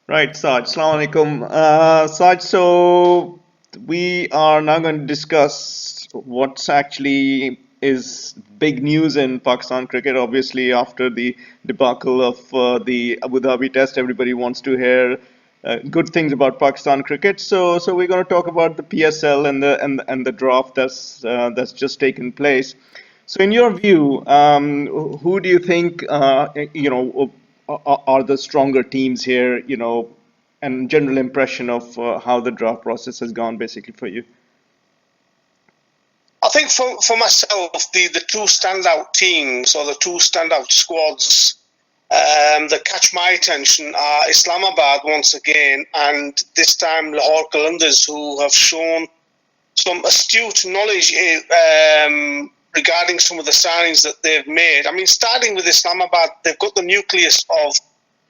Right, Saj. Assalamu alaikum. Saj, so we are now going to discuss what's actually is big news in Pakistan cricket. Obviously, after the debacle of the Abu Dhabi Test, everybody wants to hear good things about Pakistan cricket. So we're going to talk about the PSL and the draft that's just taken place. So, in your view, who do you think are the stronger teams here? And general impression of how the draft process has gone, basically for you. I think for myself, the two standout teams or the two standout squads that catch my attention are Islamabad once again, and this time Lahore Qalandars, who have shown some astute knowledge regarding some of the signings that they've made. I mean, starting with Islamabad, they've got the nucleus of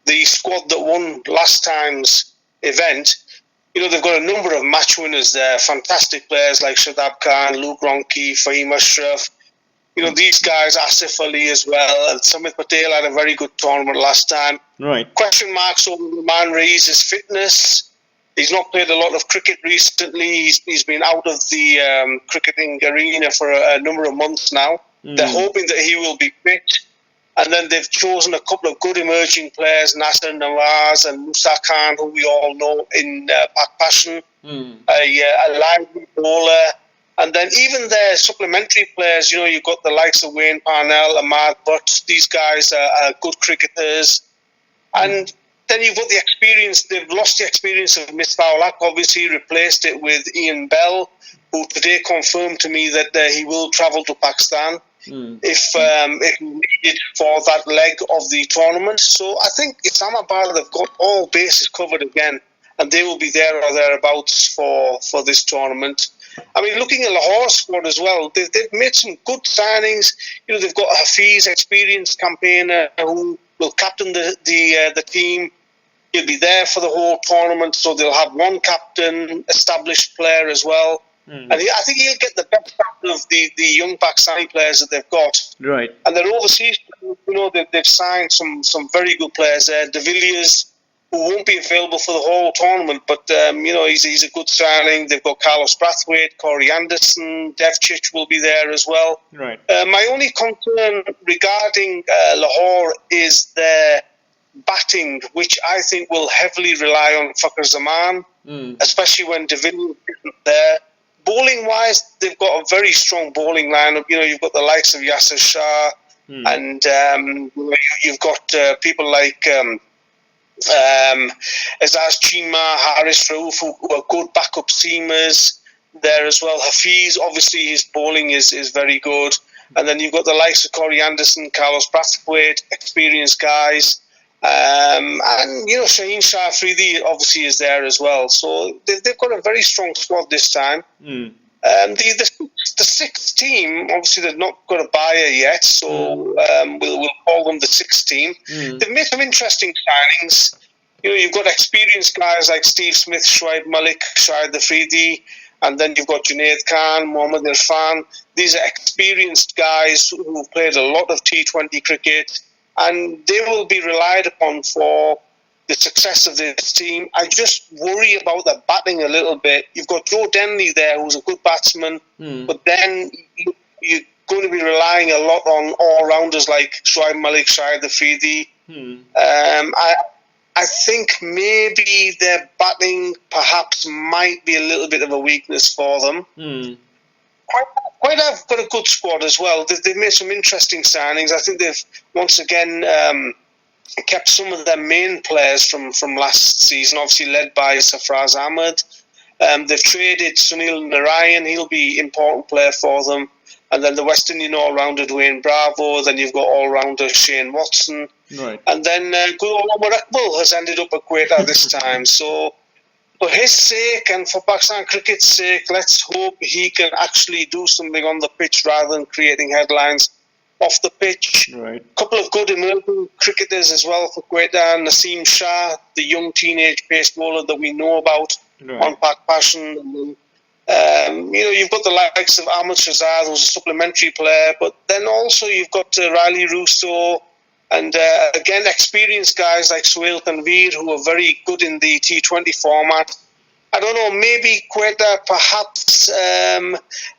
the squad that won last time's event. They've got a number of match winners there, fantastic players like Shadab Khan, Luke Ronchi, Fahim Ashraf. These guys, Asif Ali as well, and Samit Patel had a very good tournament last time. Right. Question marks over Man Rees's fitness. He's not played a lot of cricket recently. He's been out of the cricketing arena for a number of months now. They're hoping that he will be fit. And then they've chosen a couple of good emerging players, Nasser Nawaz and Musa Khan, who we all know in PakPassion, a lively bowler. And then even their supplementary players, you've got the likes of Wayne Parnell, Ahmad Butt. These guys are good cricketers. And then you've got the experience. They've lost the experience of Misbah-ul-Haq, obviously, replaced it with Ian Bell, who today confirmed to me that he will travel to Pakistan if needed for that leg of the tournament. So I think Islamabad have got all bases covered again, and they will be there or thereabouts for this tournament. I mean, looking at Lahore's squad as well, they've made some good signings. They've got a Hafiz, experienced campaigner who will captain the team. He'll be there for the whole tournament, so they'll have one captain, established player as well. And I think he'll get the best out of the young Pakistani players that they've got. Right. And their overseas, they've signed some very good players there. De Villiers, who won't be available for the whole tournament, but he's a good signing. They've got Carlos Brathwaite, Corey Anderson, Devchich will be there as well. Right. My only concern regarding Lahore is their batting, which I think will heavily rely on Fakhar Zaman, especially when De Villiers isn't there. Bowling-wise, they've got a very strong bowling lineup. You've got the likes of Yasser Shah, and you've got people like Azaz Chima, Haris Rauf, who are good backup seamers there as well. Hafiz, obviously, his bowling is very good. And then you've got the likes of Corey Anderson, Carlos Brathwaite, experienced guys. And Shaheen Shah Afridi obviously is there as well. So they've got a very strong squad this time. The sixth team, obviously they've not got a buyer yet, so we'll call them the sixth team. They've made some interesting signings. You've got experienced guys like Steve Smith, Shoaib Malik, Shahid Afridi, and then you've got Junaid Khan, Mohammad Irfan. These are experienced guys who've played a lot of T20 cricket, and they will be relied upon for the success of this team. I just worry about the batting a little bit. You've got Joe Denley there, who's a good batsman, but then you're going to be relying a lot on all-rounders like Shoaib Malik, Shahid Afridi. I think maybe their batting perhaps might be a little bit of a weakness for them. Quite have got a good squad as well. They've made some interesting signings. I think they've once again kept some of their main players from last season, obviously led by Safraz Ahmed. They've traded Sunil Narayan. He'll be an important player for them. And then the West Indian all-rounder Dwayne Bravo. Then you've got all-rounder Shane Watson. Right. And then good old Omar Iqbal has ended up at Quetta this time. So for his sake and for Pakistan cricket's sake, let's hope he can actually do something on the pitch rather than creating headlines off the pitch. Right. A couple of good emerging cricketers as well for Quetta. Naseem Shah, the young teenage pace bowler that we know about on PakPassion. You've got the likes of Ahmed Shahzad, who's a supplementary player, but then also you've got Riley Russo, And again, experienced guys like Suhail Tanveer, who are very good in the T20 format. I don't know, maybe Quetta perhaps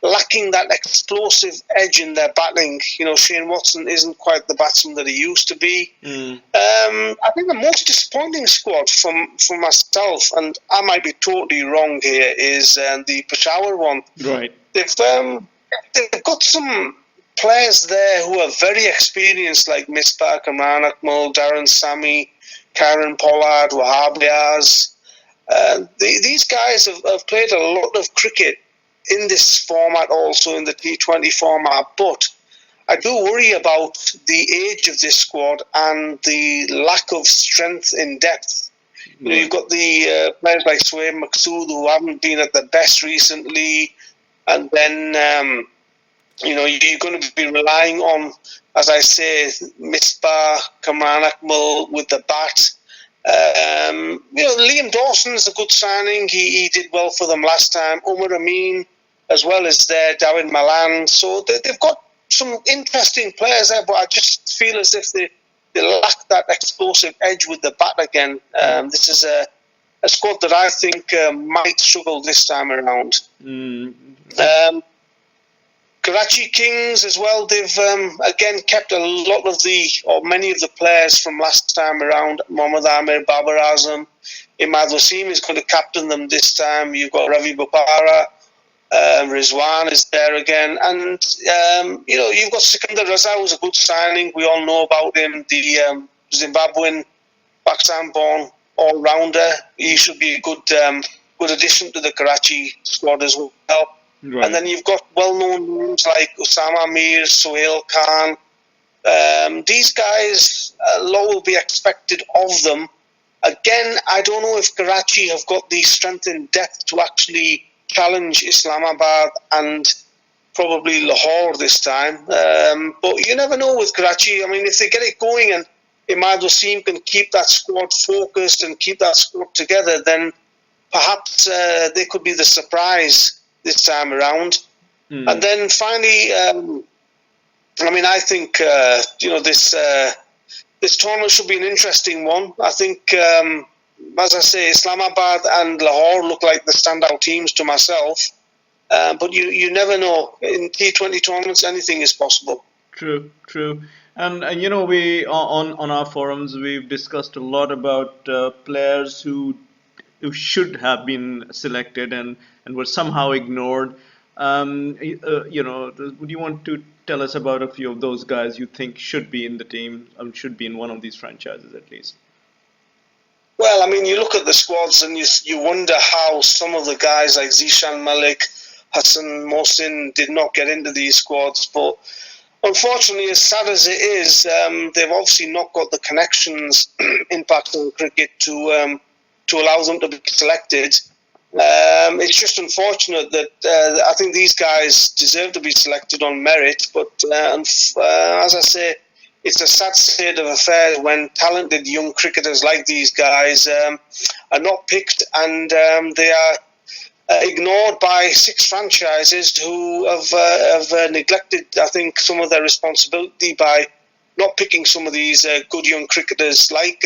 lacking that explosive edge in their batting. You know, Shane Watson isn't quite the batsman that he used to be. I think the most disappointing squad from myself, and I might be totally wrong here, is the Peshawar one. Right. They've got some players there who are very experienced, like Misbah, Kamran Akmal, Darren Sammy, Karen Pollard, Wahab Riaz. These guys have played a lot of cricket in this format, also in the T20 format, but I do worry about the age of this squad and the lack of strength in depth. You know, you've got the players like Suhaib Maqsood who haven't been at their best recently, and then you know, you're going to be relying on, as I say, Misbah, Kamran Akmal with the bat. You know, Liam Dawson's a good signing. He did well for them last time. Umar Amin, as well as there, David Malan. So they've got some interesting players there, but I just feel as if they lack that explosive edge with the bat again. This is a squad that I think might struggle this time around. Karachi Kings as well, they've again kept a lot of or many of the players from last time around. Mohammad Amir, Babar Azam, Imad Wasim is going to captain them this time. You've got Ravi Bopara, Rizwan is there again. And, you know, you've got Sikandar Raza, who's a good signing. We all know about him, the Zimbabwean Pakistan-born all-rounder. He should be a good addition to the Karachi squad as well. Right. And then you've got well-known names like Osama Mir, Sohail Khan. These guys, a lot will be expected of them. Again, I don't know if Karachi have got the strength and depth to actually challenge Islamabad and probably Lahore this time. But you never know with Karachi. I mean, if they get it going and Imad Wasim can keep that squad focused and keep that squad together, then perhaps they could be the surprise this time around. And then finally, I mean, I think you know, this tournament should be an interesting one. I think, as I say, Islamabad and Lahore look like the standout teams to myself. But you never know. In T20 tournaments, anything is possible. True. And you know, we on our forums we've discussed a lot about players who should have been selected and were somehow ignored. You know, would you want to tell us about a few of those guys you think should be in the team, should be in one of these franchises at least? Well, I mean, you look at the squads and you wonder how some of the guys like Zishan Malik, Hassan Mohsin did not get into these squads. But unfortunately, as sad as it is, they've obviously not got the connections in Pakistan cricket to allow them to be selected. It's just unfortunate that I think these guys deserve to be selected on merit, but as I say, it's a sad state of affairs when talented young cricketers like these guys are not picked, and they are ignored by 6 franchises who have neglected, I think, some of their responsibility by not picking some of these good young cricketers like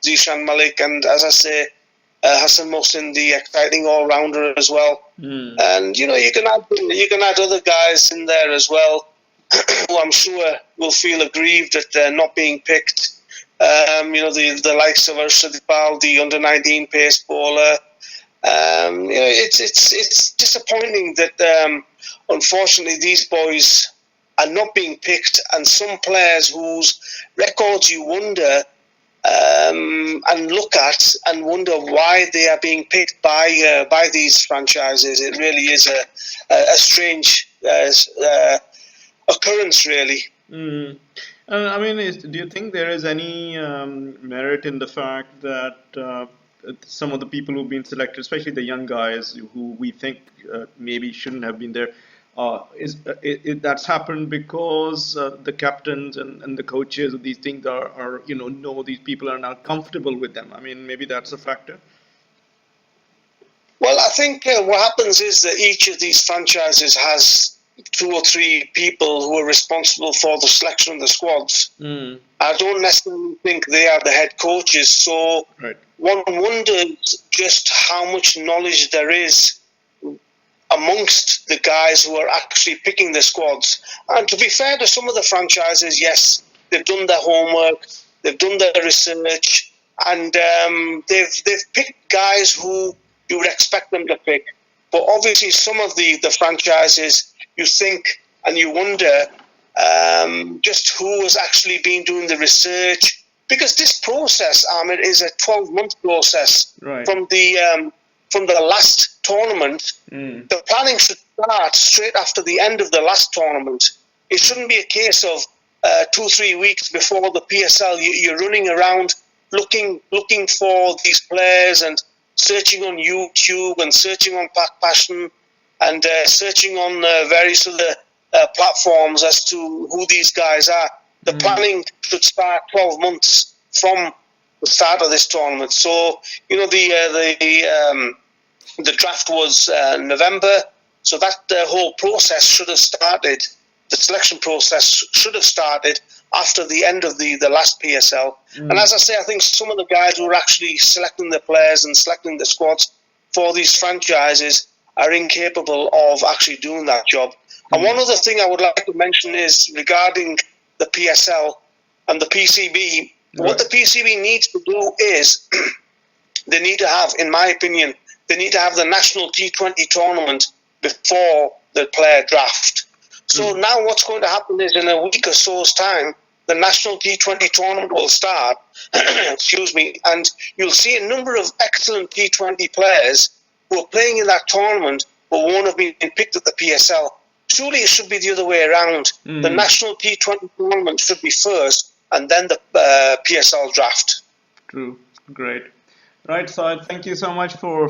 Zishan Malik and, as I say, Hassan Mohsin, the exciting all-rounder as well. And you know, you can add other guys in there as well, who I'm sure will feel aggrieved at not being picked. You know, the likes of Arshad Iqbal, the under-19 pace bowler. You know, it's disappointing that unfortunately these boys are not being picked, and some players whose records you wonder. And look at and wonder why they are being picked by these franchises. It really is a strange occurrence, really. I mean, do you think there is any merit in the fact that some of the people who've been selected, especially the young guys who we think maybe shouldn't have been there, that's happened because the captains and the coaches of these things are you know these people are not comfortable with them? I mean, maybe that's a factor. Well, I think what happens is that each of these franchises has two or three people who are responsible for the selection of the squads. I don't necessarily think they are the head coaches. So one wonders just how much knowledge there is amongst the guys who are actually picking the squads. And to be fair to some of the franchises, yes, they've done their homework, they've done their research, and they've picked guys who you would expect them to pick. But obviously, some of the franchises, you think and you wonder just who has actually been doing the research. Because this process, Ahmed, is a 12-month process from the last tournament. The planning should start straight after the end of the last tournament. It shouldn't be a case of 2-3 weeks before the PSL. You're running around looking for these players and searching on YouTube and searching on PakPassion and searching on various other platforms as to who these guys are. The planning should start 12 months from the start of this tournament. So, you know, the draft was November, so that whole process should have started. The selection process should have started after the end of the last PSL. And as I say, I think some of the guys who are actually selecting the players and selecting the squads for these franchises are incapable of actually doing that job. And one other thing I would like to mention is regarding the PSL and the PCB. What the PCB needs to do is they need to have, in my opinion, they need to have the national T20 tournament before the player draft. So now what's going to happen is in a week or so's time, the national T20 tournament will start, excuse me, and you'll see a number of excellent T20 players who are playing in that tournament but won't have been picked at the PSL. Surely it should be the other way around. The national T20 tournament should be first and then the PSL draft. True. Great. Right, so thank you so much for